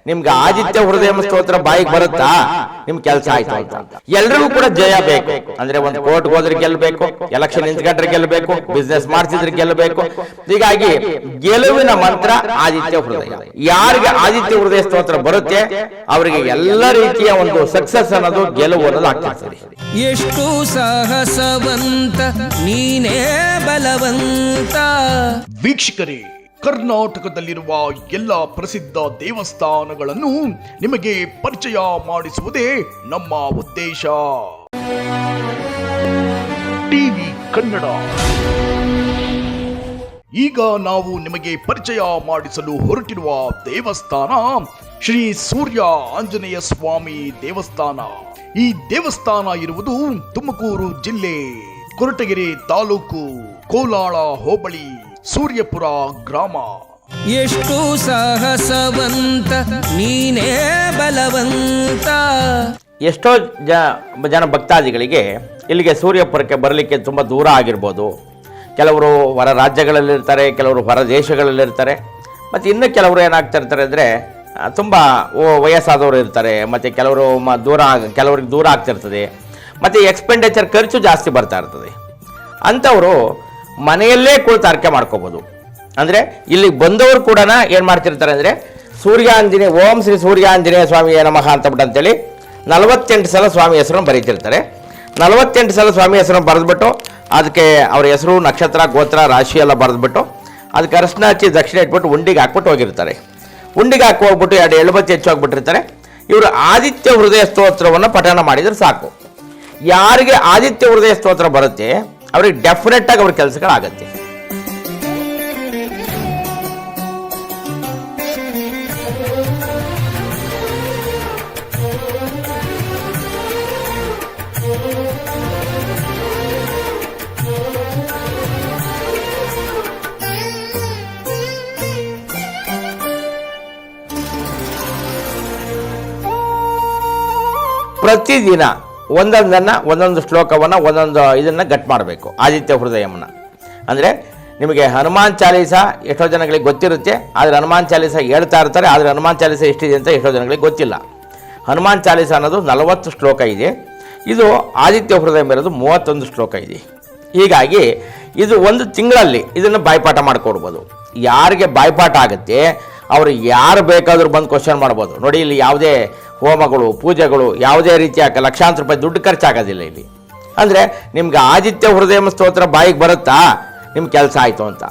ನಿಮ್ಗೆ ಆದಿತ್ಯ ಹೃದಯ ಸ್ತೋತ್ರ ಬಾಯಿಗೆ ಬರುತ್ತಾ ನಿಮ್ ಕೆಲಸ ಆಯ್ತು ಅಂತ. ಎಲ್ರಿಗೂ ಕೂಡ ಜಯ ಬೇಕು. ಅಂದ್ರೆ ಒಂದು ಕೋರ್ಟ್ಗೆ ಹೋದ್ರೆ ಗೆಲ್ಲಬೇಕು, ಎಲೆಕ್ಷನ್ ನಿಂತ್ಕೊಂಡ್ರೆ ಗೆಲ್ಲಬೇಕು, ಬಿಸ್ನೆಸ್ ಮಾಡ್ತಿದ್ರೆ ಗೆಲ್ಲಬೇಕು. ಹೀಗಾಗಿ ಗೆಲುವಿನ ಮಂತ್ರ ಆದಿತ್ಯ ಹೃದಯ. ಯಾರಿಗೆ ಆದಿತ್ಯ ಹೃದಯ ಸ್ತೋತ್ರ ಬರುತ್ತೆ ಅವರಿಗೆ ಎಲ್ಲ ರೀತಿಯ ಒಂದು ಸಕ್ಸಸ್ ಅನ್ನೋದು, ಗೆಲುವು ಅನ್ನೋದು ಆಗ್ತಿರ್ತದೆ. ಎಷ್ಟು ಸಾಹಸವಂತ ನೀನೇ ಬಲವಂತ. ವೀಕ್ಷಕರೇ, ಕರ್ನಾಟಕದಲ್ಲಿರುವ ಎಲ್ಲ ಪ್ರಸಿದ್ಧ ದೇವಸ್ಥಾನಗಳನ್ನು ನಿಮಗೆ ಪರಿಚಯ ಮಾಡಿಸುವುದೇ ನಮ್ಮ ಉದ್ದೇಶ. ಟಿವಿ ಕನ್ನಡ. ಈಗ ನಾವು ನಿಮಗೆ ಪರಿಚಯ ಮಾಡಿಸಲು ಹೊರಟಿರುವ ದೇವಸ್ಥಾನ ಶ್ರೀ ಸೂರ್ಯ ಆಂಜನೇಯ ಸ್ವಾಮಿ ದೇವಸ್ಥಾನ. ಈ ದೇವಸ್ಥಾನ ಇರುವುದು ತುಮಕೂರು ಜಿಲ್ಲೆ, ಕೊರಟಗೆರೆ ತಾಲೂಕು, ಕೋಲಾಳ ಹೋಬಳಿ, ಸೂರ್ಯಪುರ ಗ್ರಾಮ. ಎಷ್ಟು ಸಾಹಸವಂತ ನೀನೇ ಬಲವಂತ. ಎಷ್ಟೋ ಜನ ಭಕ್ತಾದಿಗಳಿಗೆ ಇಲ್ಲಿಗೆ ಸೂರ್ಯಪುರಕ್ಕೆ ಬರಲಿಕ್ಕೆ ತುಂಬ ದೂರ ಆಗಿರ್ಬೋದು. ಕೆಲವರು ಹೊರ ರಾಜ್ಯಗಳಲ್ಲಿರ್ತಾರೆ, ಕೆಲವರು ಹೊರ ದೇಶಗಳಲ್ಲಿರ್ತಾರೆ, ಮತ್ತು ಇನ್ನು ಕೆಲವರು ಏನಾಗ್ತಾ ಇರ್ತಾರೆ ಅಂದರೆ ತುಂಬ ವಯಸ್ಸಾದವರು ಇರ್ತಾರೆ, ಮತ್ತು ಕೆಲವ್ರಿಗೆ ದೂರ ಆಗ್ತಿರ್ತದೆ, ಮತ್ತು ಎಕ್ಸ್ಪೆಂಡಿಚರ್ ಖರ್ಚು ಜಾಸ್ತಿ ಬರ್ತಾ ಇರ್ತದೆ. ಅಂಥವರು ಮನೆಯಲ್ಲೇ ಕುಳಿತು ಅರ್ಕೆ ಮಾಡ್ಕೋಬೋದು. ಅಂದರೆ ಇಲ್ಲಿಗೆ ಬಂದವರು ಕೂಡ ಏನು ಮಾಡ್ತಿರ್ತಾರೆ ಅಂದರೆ ಸೂರ್ಯಾಂಜನೇಯ, ಓಂ ಶ್ರೀ ಸೂರ್ಯಾಂಜನೇಯ ಸ್ವಾಮಿಯೇ ನಮಃ ಅಂತೇಳಿ 48 ಸಲ ಸ್ವಾಮಿ ಹೆಸರನ್ನು ಬರೀತಿರ್ತಾರೆ. 48 ಸಲ ಸ್ವಾಮಿ ಹೆಸರನ್ನು ಬರೆದ್ಬಿಟ್ಟು ಅದಕ್ಕೆ ಅವ್ರ ಹೆಸರು, ನಕ್ಷತ್ರ, ಗೋತ್ರ, ರಾಶಿ ಎಲ್ಲ ಬರೆದ್ಬಿಟ್ಟು ಅದಕ್ಕೆ ಅರಶಿನ ಹಚ್ಚಿ ದಕ್ಷಿಣ ಇಟ್ಬಿಟ್ಟು ಉಂಡಿಗೆ ಹಾಕ್ಬಿಟ್ಟು ಹೋಗಿರ್ತಾರೆ. ಉಂಡಿಗೆ ಹಾಕಿ ಹೋಗ್ಬಿಟ್ಟು 2 ಎಳ್ಬತ್ತಿ ಹೆಚ್ಚು ಹೋಗ್ಬಿಟ್ಟಿರ್ತಾರೆ. ಇವರು ಆದಿತ್ಯ ಹೃದಯ ಸ್ತೋತ್ರವನ್ನು ಪಠಣ ಮಾಡಿದರೆ ಸಾಕು. ಯಾರಿಗೆ ಆದಿತ್ಯ ಹೃದಯ ಸ್ತೋತ್ರ ಬರುತ್ತೆ ಅವ್ರಿಗೆ ಡೆಫಿನೆಟ್ ಆಗಿ ಅವ್ರ ಕೆಲಸಗಳಾಗತ್ತೆ. ಪ್ರತಿದಿನ ಒಂದೊಂದು ಶ್ಲೋಕವನ್ನು ಇದನ್ನು ಗಟ್ ಮಾಡಬೇಕು. ಆದಿತ್ಯ ಹೃದಯವನ್ನು ಅಂದರೆ ನಿಮಗೆ ಹನುಮಾನ್ ಚಾಲೀಸ ಎಷ್ಟೋ ಜನಗಳಿಗೆ ಗೊತ್ತಿರುತ್ತೆ, ಆದರೆ ಹನುಮಾನ್ ಚಾಲೀಸ ಹೇಳ್ತಾ ಇರ್ತಾರೆ, ಆದರೆ ಹನುಮಾನ್ ಚಾಲೀಸ ಎಷ್ಟಿದೆ ಅಂತ ಎಷ್ಟೋ ಜನಗಳಿಗೆ ಗೊತ್ತಿಲ್ಲ. ಹನುಮಾನ್ ಚಾಲೀಸ ಅನ್ನೋದು 40 ಶ್ಲೋಕ ಇದೆ. ಇದು ಆದಿತ್ಯ ಹೃದಯ ಇರೋದು 31 ಶ್ಲೋಕ ಇದೆ. ಹೀಗಾಗಿ ಇದು ಒಂದು ತಿಂಗಳಲ್ಲಿ ಇದನ್ನು ಬಾಯ್ಪಾಠ ಮಾಡಿಕೊಡ್ಬೋದು. ಯಾರಿಗೆ ಬಾಯ್ಪಾಠ ಆಗುತ್ತೆ ಅವರು ಯಾರು ಬೇಕಾದರೂ ಬಂದು ಕ್ವಶನ್ ಮಾಡ್ಬೋದು. ನೋಡಿ, ಇಲ್ಲಿ ಯಾವುದೇ ಹೋಮಗಳು, ಪೂಜೆಗಳು, ಯಾವುದೇ ರೀತಿಯ ಲಕ್ಷಾಂತರ ರೂಪಾಯಿ ದುಡ್ಡು ಖರ್ಚಾಗೋದಿಲ್ಲ ಇಲ್ಲಿ. ಅಂದರೆ ನಿಮ್ಗೆ ಆದಿತ್ಯ ಹೃದಯ ಸ್ತೋತ್ರ ಬಾಯಿಗೆ ಬರುತ್ತಾ ನಿಮ್ಮ ಕೆಲಸ ಆಯಿತು ಅಂತ.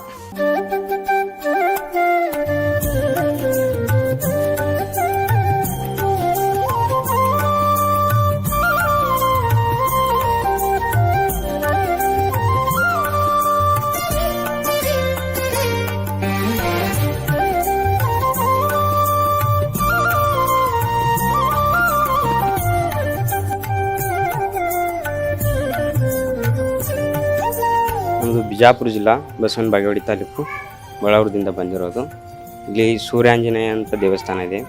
ನಮ್ಮದು ಬಿಜಾಪುರ ಜಿಲ್ಲಾ, ಬಸವನ ಬಾಗೇವಾಡಿ ತಾಲೂಕು, ಬಳಾವರದಿಂದ ಬಂದಿರೋದು. ಇಲ್ಲಿ ಸೂರ್ಯಾಂಜನೇಯ ಅಂತ ದೇವಸ್ಥಾನ ಇದೆ.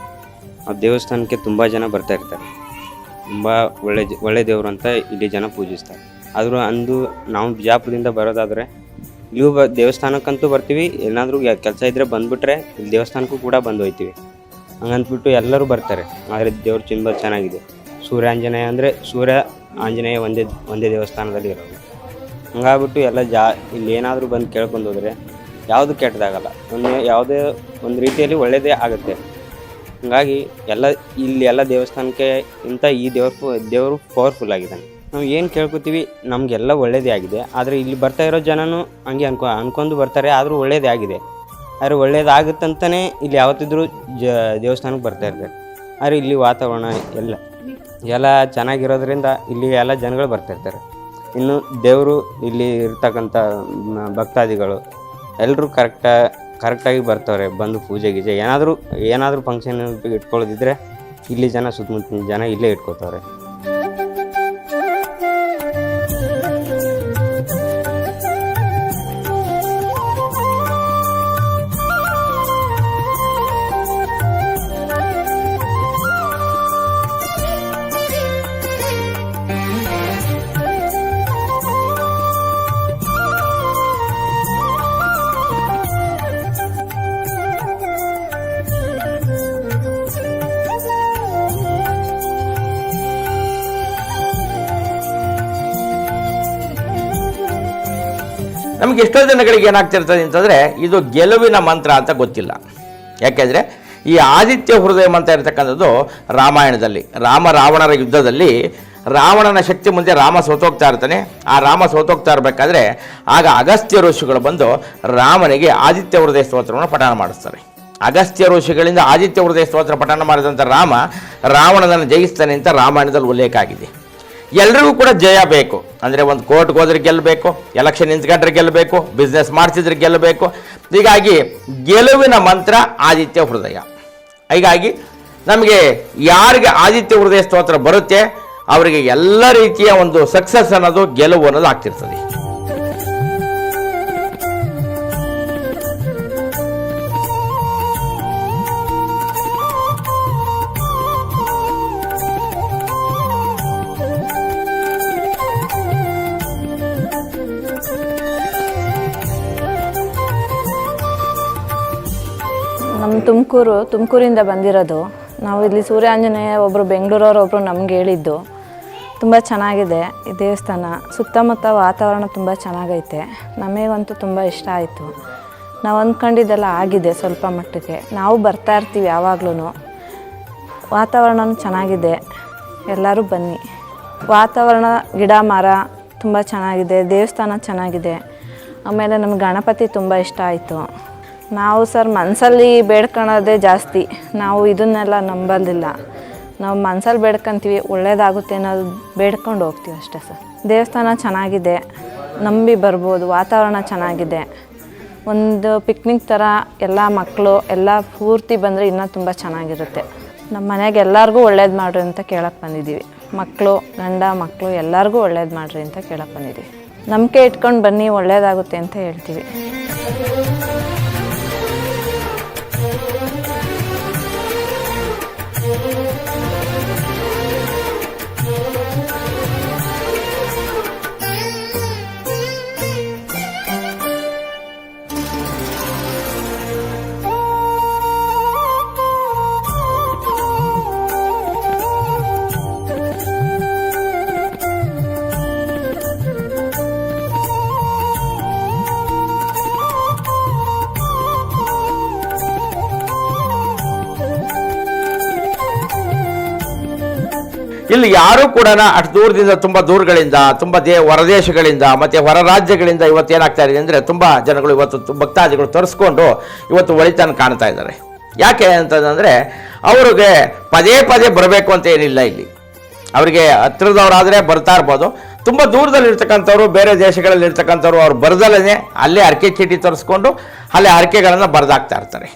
ಆ ದೇವಸ್ಥಾನಕ್ಕೆ ತುಂಬ ಜನ ಬರ್ತಾ ಇರ್ತಾರೆ. ತುಂಬ ಒಳ್ಳೆ ದೇವರು ಅಂತ ಇಲ್ಲಿ ಜನ ಪೂಜಿಸ್ತಾರೆ. ಆದರೂ ನಾವು ಬಿಜಾಪುರದಿಂದ ಬರೋದಾದರೆ ಇಲ್ಲಿಗೂ ದೇವಸ್ಥಾನಕ್ಕಂತೂ ಬರ್ತೀವಿ. ಏನಾದರೂ ಕೆಲಸ ಇದ್ದರೆ ಬಂದುಬಿಟ್ರೆ ಇಲ್ಲಿ ದೇವಸ್ಥಾನಕ್ಕೂ ಕೂಡ ಬಂದು ಹೋಗ್ತೀವಿ. ಹಂಗಂದ್ಬಿಟ್ಟು ಎಲ್ಲರೂ ಬರ್ತಾರೆ. ಆದರೆ ದೇವ್ರು ತುಂಬ ಚೆನ್ನಾಗಿದೆ. ಸೂರ್ಯಾಂಜನೇಯ ಅಂದರೆ ಸೂರ್ಯ ಆಂಜನೇಯ ಒಂದೇ ದೇವಸ್ಥಾನದಲ್ಲಿ ಇರೋದು. ಹಂಗಾಗ್ಬಿಟ್ಟು ಇಲ್ಲಿ ಏನಾದರೂ ಬಂದು ಕೇಳ್ಕೊಂಡು ಹೋದರೆ ಯಾವುದು ಕೆಟ್ಟದಾಗಲ್ಲ, ಯಾವುದೇ ಒಂದು ರೀತಿಯಲ್ಲಿ ಒಳ್ಳೆಯದೇ ಆಗುತ್ತೆ. ಹಾಗಾಗಿ ಇಲ್ಲಿ ಎಲ್ಲ ದೇವಸ್ಥಾನಕ್ಕೆ ಈ ದೇವರು ಪವರ್ಫುಲ್ ಆಗಿದ್ದಾನೆ. ನಾವು ಏನು ಕೇಳ್ಕೊತೀವಿ ನಮಗೆಲ್ಲ ಒಳ್ಳೆಯದೇ ಆಗಿದೆ. ಆದರೆ ಇಲ್ಲಿ ಬರ್ತಾ ಇರೋ ಜನನೂ ಹಂಗೆ ಅನ್ಕೊಂಡು ಬರ್ತಾರೆ, ಆದರೂ ಒಳ್ಳೆಯದೇ ಆಗಿದೆ. ಆದರೆ ಒಳ್ಳೆಯದಾಗುತ್ತಂತಲೇ ಇಲ್ಲಿ ಯಾವತ್ತಿದ್ರೂ ದೇವಸ್ಥಾನಕ್ಕೆ ಬರ್ತಾ ಇರ್ತಾರೆ. ಆದರೆ ಇಲ್ಲಿ ವಾತಾವರಣ ಎಲ್ಲ ಚೆನ್ನಾಗಿರೋದ್ರಿಂದ ಇಲ್ಲಿ ಎಲ್ಲ ಜನಗಳು ಬರ್ತಾಯಿರ್ತಾರೆ. ಇನ್ನು ದೇವರು ಇಲ್ಲಿ ಇರ್ತಕ್ಕಂಥ ಭಕ್ತಾದಿಗಳು ಎಲ್ಲರೂ ಕರೆಕ್ಟಾಗಿ ಬರ್ತಾರೆ. ಬಂದು ಪೂಜೆ ಗೀಜೆ ಏನಾದರೂ ಫಂಕ್ಷನ್ ಇಟ್ಕೊಳ್ಳೋದಿದ್ರೆ ಇಲ್ಲಿ ಸುತ್ತಮುತ್ತ ಜನ ಇಲ್ಲೇ ಇಟ್ಕೋತಾರೆ. ನಮಗೆ ಎಷ್ಟೋ ಜನಗಳಿಗೆ ಏನಾಗ್ತಿರ್ತದೆ ಅಂತಂದರೆ ಇದು ಗೆಲುವಿನ ಮಂತ್ರ ಅಂತ ಗೊತ್ತಿಲ್ಲ. ಯಾಕೆಂದರೆ ಈ ಆದಿತ್ಯ ಹೃದಯ ಮಂತ್ರ ಇರತಕ್ಕಂಥದ್ದು ರಾಮಾಯಣದಲ್ಲಿ ರಾವಣರ ಯುದ್ಧದಲ್ಲಿ ರಾವಣನ ಶಕ್ತಿ ಮುಂದೆ ರಾಮ ಸೋತೋಗ್ತಾ ಇರ್ತಾನೆ. ಆ ರಾಮ ಸೋತೋಗ್ತಾ ಇರಬೇಕಾದ್ರೆ ಆಗ ಅಗಸ್ತ್ಯ ಋಷಿಗಳು ಬಂದು ರಾಮನಿಗೆ ಆದಿತ್ಯ ಹೃದಯ ಸ್ತೋತ್ರವನ್ನು ಪಠಣ ಮಾಡಿಸ್ತಾರೆ. ಅಗಸ್ತ್ಯ ಋಷಿಗಳಿಂದ ಆದಿತ್ಯ ಹೃದಯ ಸ್ತೋತ್ರ ಪಠಣ ಮಾಡಿದಂಥ ರಾವಣನನ್ನು ಜಯಿಸ್ತಾನೆ ಅಂತ ರಾಮಾಯಣದಲ್ಲಿ ಉಲ್ಲೇಖ ಆಗಿದೆ. ಎಲ್ರಿಗೂ ಕೂಡ ಜಯ ಬೇಕು ಅಂದರೆ ಒಂದು ಕೋರ್ಟ್ಗೆ ಹೋದ್ರೆ ಗೆಲ್ಲಬೇಕು, ಎಲೆಕ್ಷನ್ ನಿಂತ್ಕೊಂಡ್ರೆ ಗೆಲ್ಲಬೇಕು, ಬಿಸ್ನೆಸ್ ಮಾಡಿಸಿದ್ರೆ ಗೆಲ್ಲಬೇಕು. ಹೀಗಾಗಿ ಗೆಲುವಿನ ಮಂತ್ರ ಆದಿತ್ಯ ಹೃದಯ. ಹೀಗಾಗಿ ನಮಗೆ ಯಾರಿಗೆ ಆದಿತ್ಯ ಹೃದಯ ಸ್ತೋತ್ರ ಬರುತ್ತೆ ಅವರಿಗೆ ಎಲ್ಲ ರೀತಿಯ ಒಂದು ಸಕ್ಸಸ್ ಅನ್ನೋದು, ಗೆಲುವು ಅನ್ನೋದು ಆಗ್ತಿರ್ತದೆ. ನಮ್ಮ ತುಮಕೂರಿಂದ ಬಂದಿರೋದು ನಾವು. ಇಲ್ಲಿ ಸೂರ್ಯ ಆಂಜನೇಯ ಒಬ್ಬರು ಬೆಂಗಳೂರವ್ರು ಒಬ್ಬರು ನಮ್ಗೆ ಹೇಳಿದ್ದು. ತುಂಬ ಚೆನ್ನಾಗಿದೆ ಈ ದೇವಸ್ಥಾನ, ಸುತ್ತಮುತ್ತ ವಾತಾವರಣ ತುಂಬ ಚೆನ್ನಾಗೈತೆ. ನಮಗಂತೂ ತುಂಬ ಇಷ್ಟ ಆಯಿತು. ನಾವು ಅಂದ್ಕೊಂಡಿದ್ದೆಲ್ಲ ಆಗಿದೆ ಸ್ವಲ್ಪ ಮಟ್ಟಿಗೆ. ನಾವು ಬರ್ತಾ ಇರ್ತೀವಿ ಯಾವಾಗ್ಲೂ. ವಾತಾವರಣನೂ ಚೆನ್ನಾಗಿದೆ, ಎಲ್ಲರೂ ಬನ್ನಿ. ವಾತಾವರಣ, ಗಿಡ ಮರ ತುಂಬ ಚೆನ್ನಾಗಿದೆ, ದೇವಸ್ಥಾನ ಚೆನ್ನಾಗಿದೆ. ಆಮೇಲೆ ನಮ್ಗೆ ಗಣಪತಿ ತುಂಬ ಇಷ್ಟ ಆಯಿತು. ನಾವು ಸರ್ ಮನಸ್ಸಲ್ಲಿ ಬೇಡ್ಕೊಳ್ಳೋದೇ ಜಾಸ್ತಿ, ನಾವು ಇದನ್ನೆಲ್ಲ ನಂಬಲಿಲ್ಲ. ನಾವು ಮನಸ್ಸಲ್ಲಿ ಬೇಡ್ಕೊತೀವಿ, ಒಳ್ಳೇದಾಗುತ್ತೆ ಅನ್ನೋದು ಬೇಡ್ಕೊಂಡು ಹೋಗ್ತೀವಿ ಅಷ್ಟೇ ಸರ್. ದೇವಸ್ಥಾನ ಚೆನ್ನಾಗಿದೆ, ನಂಬಿ ಬರ್ಬೋದು. ವಾತಾವರಣ ಚೆನ್ನಾಗಿದೆ. ಒಂದು ಪಿಕ್ನಿಕ್ ಥರ ಎಲ್ಲ ಮಕ್ಕಳು ಎಲ್ಲ ಪೂರ್ತಿ ಬಂದರೆ ಇನ್ನೂ ತುಂಬ ಚೆನ್ನಾಗಿರುತ್ತೆ. ನಮ್ಮ ಮನೆಗೆ ಎಲ್ಲರಿಗೂ ಒಳ್ಳೇದು ಮಾಡಿರಿ ಅಂತ ಕೇಳಕ್ಕೆ ಬಂದಿದ್ದೀವಿ. ಮಕ್ಕಳು, ಗಂಡ ಮಕ್ಕಳು ಎಲ್ಲರಿಗೂ ಒಳ್ಳೇದು ಮಾಡಿರಿ ಅಂತ ಕೇಳಕ್ಕೆ ಬಂದಿದ್ದೀವಿ. ನಂಬಿಕೆ ಇಟ್ಕೊಂಡು ಬನ್ನಿ, ಒಳ್ಳೇದಾಗುತ್ತೆ ಅಂತ ಹೇಳ್ತೀವಿ. ಇಲ್ಲಿ ಯಾರೂ ಕೂಡ ಅಷ್ಟು ದೂರದಿಂದ, ತುಂಬ ದೂರಗಳಿಂದ, ತುಂಬ ಹೊರದೇಶಗಳಿಂದ ಮತ್ತು ಹೊರ ರಾಜ್ಯಗಳಿಂದ ಇವತ್ತು ಏನಾಗ್ತಾ ಇದೆ ಅಂದರೆ ತುಂಬ ಜನಗಳು ಇವತ್ತು ಭಕ್ತಾದಿಗಳು ತರಿಸ್ಕೊಂಡು ಇವತ್ತು ಒಳಿತನ್ನು ಕಾಣ್ತಾ ಇದ್ದಾರೆ. ಯಾಕೆ ಅಂತಂದರೆ ಅವ್ರಿಗೆ ಪದೇ ಪದೇ ಬರಬೇಕು ಅಂತ ಏನಿಲ್ಲ. ಇಲ್ಲಿ ಅವರಿಗೆ ಹತ್ತಿರದವರಾದರೆ ಬರ್ತಾ ಇರ್ಬೋದು. ತುಂಬ ದೂರದಲ್ಲಿರ್ತಕ್ಕಂಥವ್ರು, ಬೇರೆ ದೇಶಗಳಲ್ಲಿ ಇರ್ತಕ್ಕಂಥವ್ರು ಅವ್ರು ಬರ್ದಲ್ಲೇ ಅಲ್ಲೇ ಅರ್ಕೆ ಚೀಟಿ ತರಿಸ್ಕೊಂಡು ಅಲ್ಲೇ ಅರ್ಕೆಗಳನ್ನು ಬರೆದಾಕ್ತಾ ಇರ್ತಾರೆ.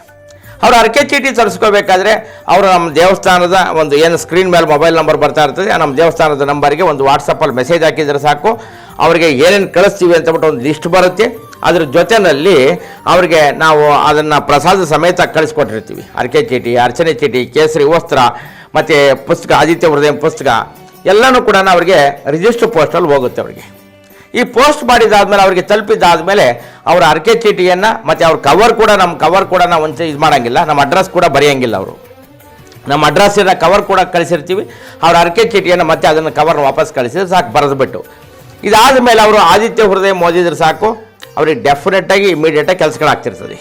ಅವರು ಅರ್ಕೆ ಚೀಟಿ ತರಿಸ್ಕೋಬೇಕಾದ್ರೆ ಅವರು ನಮ್ಮ ದೇವಸ್ಥಾನದ ಒಂದು ಏನು ಸ್ಕ್ರೀನ್ ಮೇಲೆ ಮೊಬೈಲ್ ನಂಬರ್ ಬರ್ತಾ ಇರ್ತದೆ, ಆ ನಮ್ಮ ದೇವಸ್ಥಾನದ ನಂಬರಿಗೆ ಒಂದು ವಾಟ್ಸಪ್ಪಲ್ಲಿ ಮೆಸೇಜ್ ಹಾಕಿದರೆ ಸಾಕು. ಅವರಿಗೆ ಏನೇನು ಕಳಿಸ್ತೀವಿ ಅಂತಬಿಟ್ಟು ಒಂದು ಲಿಸ್ಟ್ ಬರುತ್ತೆ. ಅದ್ರ ಜೊತೆಯಲ್ಲಿ ಅವರಿಗೆ ನಾವು ಅದನ್ನು ಪ್ರಸಾದ ಸಮೇತ ಕಳಿಸ್ಕೊಟ್ಟಿರ್ತೀವಿ. ಅರ್ಕೆ ಚೀಟಿ, ಅರ್ಚನೆ ಚೀಟಿ, ಕೇಸರಿ ವಸ್ತ್ರ ಮತ್ತು ಪುಸ್ತಕ, ಆದಿತ್ಯ ಹೃದಯ ಪುಸ್ತಕ ಎಲ್ಲನೂ ಕೂಡ ಅವರಿಗೆ ರಿಜಿಸ್ಟರ್ ಪೋಸ್ಟಲ್ಲಿ ಹೋಗುತ್ತೆ. ಅವರಿಗೆ ಈ ಪೋಸ್ಟ್ ಮಾಡಿದಾದ್ಮೇಲೆ ಅವರಿಗೆ ತಲುಪಿದ್ದಾದಮೇಲೆ ಅವರ ಅರ್ಕೆ ಚೀಟಿಯನ್ನು ಮತ್ತು ಅವ್ರ ಕವರ್ ಕೂಡ, ನಮ್ಮ ಕವರ್ ಕೂಡ ನಾವು ಒಂದು ಇದು ಮಾಡೋಂಗಿಲ್ಲ, ನಮ್ಮ ಅಡ್ರೆಸ್ ಕೂಡ ಬರೆಯೋಂಗಿಲ್ಲ. ಅವರು ನಮ್ಮ ಅಡ್ರೆಸ್ಸಿನ ಕವರ್ ಕೂಡ ಕಳಿಸಿರ್ತೀವಿ. ಅವ್ರ ಅರ್ಕೆ ಚೀಟಿಯನ್ನು ಮತ್ತೆ ಅದನ್ನು ಕವರ್ನ ವಾಪಸ್ ಕಳಿಸಿದ್ರೆ ಸಾಕು, ಬರೆದುಬಿಟ್ಟು. ಇದಾದ ಮೇಲೆ ಅವರು ಆದಿತ್ಯ ಹೃದಯ ಮೋದಿದ್ರೆ ಸಾಕು, ಅವ್ರಿಗೆ ಡೆಫಿನೆಟ್ಟಾಗಿ ಇಮಿಡಿಯೇಟಾಗಿ ಕೆಲಸಗಳಾಗ್ತಿರ್ತದೆ.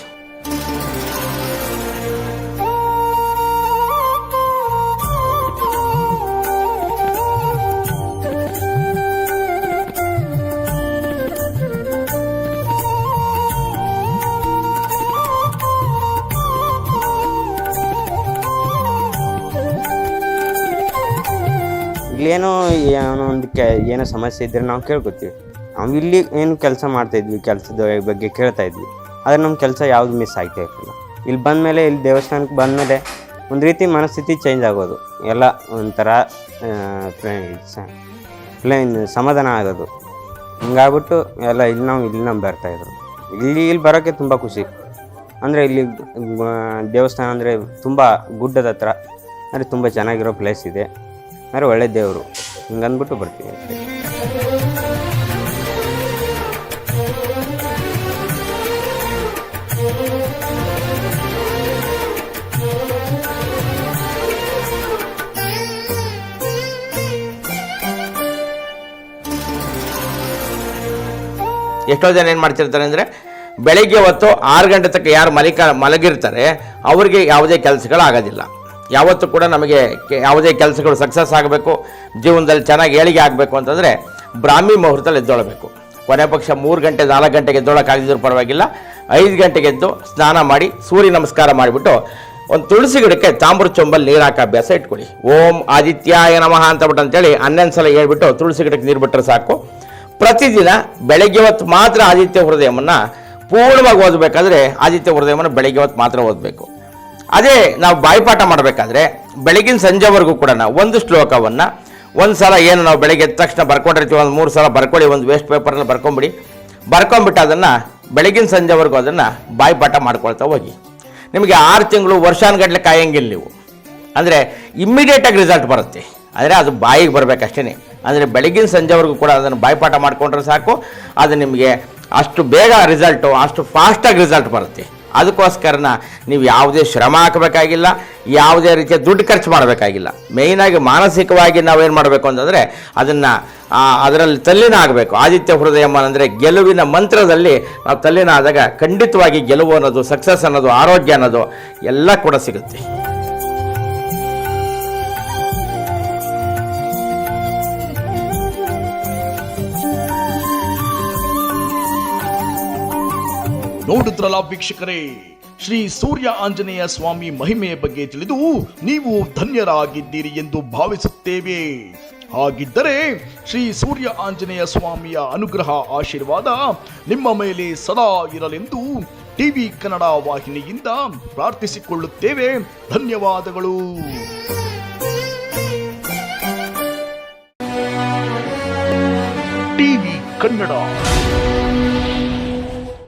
ಇಲ್ಲೇನೋ ಒಂದು ಏನೋ ಸಮಸ್ಯೆ ಇದ್ದರೆ ನಾವು ಕೇಳ್ಕೊತೀವಿ. ನಾವು ಇಲ್ಲಿ ಏನು ಕೆಲಸ ಮಾಡ್ತಾಯಿದ್ವಿ, ಕೆಲಸದ ಬಗ್ಗೆ ಕೇಳ್ತಾ ಇದ್ವಿ. ಆದರೆ ನಮ್ಮ ಕೆಲಸ ಯಾವುದು ಮಿಸ್ ಆಗ್ತಾ ಇರ್ತಿಲ್ಲ. ಇಲ್ಲಿ ಬಂದಮೇಲೆ, ಇಲ್ಲಿ ದೇವಸ್ಥಾನಕ್ಕೆ ಬಂದಮೇಲೆ ಒಂದು ರೀತಿ ಮನಸ್ಥಿತಿ ಚೇಂಜ್ ಆಗೋದು, ಎಲ್ಲ ಒಂಥರ ಸಮಾಧಾನ ಆಗೋದು. ಹಿಂಗಾಗ್ಬಿಟ್ಟು ಎಲ್ಲ ಇಲ್ಲಿ ನಾವು ಬರ್ತಾಯಿದ್ರು. ಇಲ್ಲಿ ಬರೋಕ್ಕೆ ತುಂಬ ಖುಷಿ. ಅಂದರೆ ಇಲ್ಲಿ ದೇವಸ್ಥಾನ ಅಂದರೆ ತುಂಬ ಗುಡ್ಡದ ಹತ್ರ, ಅಂದರೆ ತುಂಬ ಚೆನ್ನಾಗಿರೋ ಪ್ಲೇಸ್ ಇದೆ, ಅಂದರೆ ಒಳ್ಳೆ ದೇವರು, ಹಿಂಗಂದ್ಬಿಟ್ಟು ಬರ್ತೀವಿ ಅಷ್ಟೇ. ಎಷ್ಟೋ ಜನ ಏನು ಮಾಡ್ತಿರ್ತಾರೆ ಅಂದರೆ ಬೆಳಗ್ಗೆ ಹೊತ್ತು 6 ಗಂಟೆ ತನಕ ಯಾರು ಮಲಗಿರ್ತಾರೆ ಅವರಿಗೆ ಯಾವುದೇ ಕೆಲಸಗಳಾಗೋದಿಲ್ಲ. ಯಾವತ್ತೂ ಕೂಡ ನಮಗೆ ಯಾವುದೇ ಕೆಲಸಗಳು ಸಕ್ಸಸ್ ಆಗಬೇಕು, ಜೀವನದಲ್ಲಿ ಚೆನ್ನಾಗಿ ಏಳಿಗೆ ಆಗಬೇಕು ಅಂತಂದರೆ ಬ್ರಾಹ್ಮಿ ಮುಹೂರ್ತದಲ್ಲಿ ಎದ್ದೊಳಬೇಕು. ಕೊನೆ ಪಕ್ಷ 3 ಗಂಟೆ 4 ಗಂಟೆಗೆ ಎದ್ದೊಳಕ್ಕಾಗಿದ್ರೂ ಪರವಾಗಿಲ್ಲ, 5 ಗಂಟೆಗೆ ಎದ್ದು ಸ್ನಾನ ಮಾಡಿ ಸೂರ್ಯ ನಮಸ್ಕಾರ ಮಾಡಿಬಿಟ್ಟು ಒಂದು ತುಳಸಿ ಗಿಡಕ್ಕೆ ತಾಮ್ರ ಚೊಂಬಲ್ಲಿ ನೀರು ಹಾಕೋ ಅಭ್ಯಾಸ ಇಟ್ಕೊಳ್ಳಿ. ಓಂ ಆದಿತ್ಯಾಯ ನಮಃ ಅಂತಬಿಟ್ಟು ಅಂತೇಳಿ 11 ಸಲ ಹೇಳ್ಬಿಟ್ಟು ತುಳಸಿ ಗಿಡಕ್ಕೆ ನೀರು ಬಿಟ್ಟರೆ ಸಾಕು. ಪ್ರತಿದಿನ ಬೆಳಗ್ಗೆ ಹೊತ್ತು ಮಾತ್ರ ಆದಿತ್ಯ ಹೃದಯವನ್ನು ಪೂರ್ಣವಾಗಿ ಓದಬೇಕಾದ್ರೆ ಆದಿತ್ಯ ಹೃದಯವನ್ನು ಬೆಳಗ್ಗೆ ಹೊತ್ತು ಮಾತ್ರ ಓದಬೇಕು. ಅದೇ ನಾವು ಬಾಯಿಪಾಠ ಮಾಡಬೇಕಾದ್ರೆ ಬೆಳಗಿನ ಸಂಜೆವರೆಗೂ ಕೂಡ ಒಂದು ಶ್ಲೋಕವನ್ನು ಒಂದು ಸಲ ಏನು ನಾವು ಬೆಳಗ್ಗೆ ಎದ್ದ ತಕ್ಷಣ ಬರ್ಕೊಂಡಿರ್ತೀವಿ, ಒಂದು 3 ಸಲ ಬರ್ಕೊಳ್ಳಿ, ಒಂದು ವೇಸ್ಟ್ ಪೇಪರಲ್ಲಿ ಬರ್ಕೊಂಬಿಟ್ಟು ಅದನ್ನು ಬೆಳಗಿನ ಸಂಜೆವರೆಗೂ ಅದನ್ನು ಬಾಯಿಪಾಠ ಮಾಡ್ಕೊಳ್ತಾ ಹೋಗಿ. ನಿಮಗೆ 6 ತಿಂಗಳು ವರ್ಷಾನುಗಟ್ಟಲೆ ಕಾಯಂಗಿಲ್ಲ ನೀವು, ಅಂದರೆ ಇಮ್ಮಿಡಿಯೇಟಾಗಿ ರಿಸಲ್ಟ್ ಬರುತ್ತೆ. ಅಂದರೆ ಅದು ಬಾಯಿಗೆ ಬರಬೇಕಷ್ಟೇ. ಅಂದರೆ ಬೆಳಗಿನ ಸಂಜೆವರೆಗೂ ಕೂಡ ಅದನ್ನು ಬಾಯಿಪಾಠ ಮಾಡಿಕೊಂಡ್ರೆ ಸಾಕು, ಅದು ನಿಮಗೆ ಅಷ್ಟು ಬೇಗ ರಿಸಲ್ಟು, ಅಷ್ಟು ಫಾಸ್ಟಾಗಿ ರಿಸಲ್ಟ್ ಬರುತ್ತೆ. ಅದಕ್ಕೋಸ್ಕರನ ನೀವು ಯಾವುದೇ ಶ್ರಮ ಹಾಕಬೇಕಾಗಿಲ್ಲ, ಯಾವುದೇ ರೀತಿಯ ದುಡ್ಡು ಖರ್ಚು ಮಾಡಬೇಕಾಗಿಲ್ಲ. ಮೇಯ್ನಾಗಿ ಮಾನಸಿಕವಾಗಿ ನಾವೇನು ಮಾಡಬೇಕು ಅಂತಂದರೆ ಅದರಲ್ಲಿ ತಲ್ಲೀನ ಆಗಬೇಕು. ಆದಿತ್ಯ ಹೃದಯಮ ಅಂದರೆ ಗೆಲುವಿನ ಮಂತ್ರದಲ್ಲಿ ನಾವು ತಲ್ಲೀನ ಆದಾಗ ಖಂಡಿತವಾಗಿ ಗೆಲುವು ಅನ್ನೋದು, ಸಕ್ಸಸ್ ಅನ್ನೋದು, ಆರೋಗ್ಯ ಅನ್ನೋದು ಎಲ್ಲ ಕೂಡ ಸಿಗುತ್ತೆ. ನೋಡಿದ್ರಲ್ಲ ವೀಕ್ಷಕರೇ, ಶ್ರೀ ಸೂರ್ಯ ಆಂಜನೇಯ ಸ್ವಾಮಿ ಮಹಿಮೆಯ ಬಗ್ಗೆ ತಿಳಿದು ನೀವು ಧನ್ಯರಾಗಿದ್ದೀರಿ ಎಂದು ಭಾವಿಸುತ್ತೇವೆ. ಹಾಗಿದ್ದರೆ ಶ್ರೀ ಸೂರ್ಯ ಆಂಜನೇಯ ಸ್ವಾಮಿಯ ಅನುಗ್ರಹ ಆಶೀರ್ವಾದ ನಿಮ್ಮ ಮೇಲೆ ಸದಾ ಇರಲೆಂದು ಟಿವಿ ಕನ್ನಡ ವಾಹಿನಿಯಿಂದ ಪ್ರಾರ್ಥಿಸಿಕೊಳ್ಳುತ್ತೇವೆ. ಧನ್ಯವಾದಗಳು. ಟಿವಿ ಕನ್ನಡ.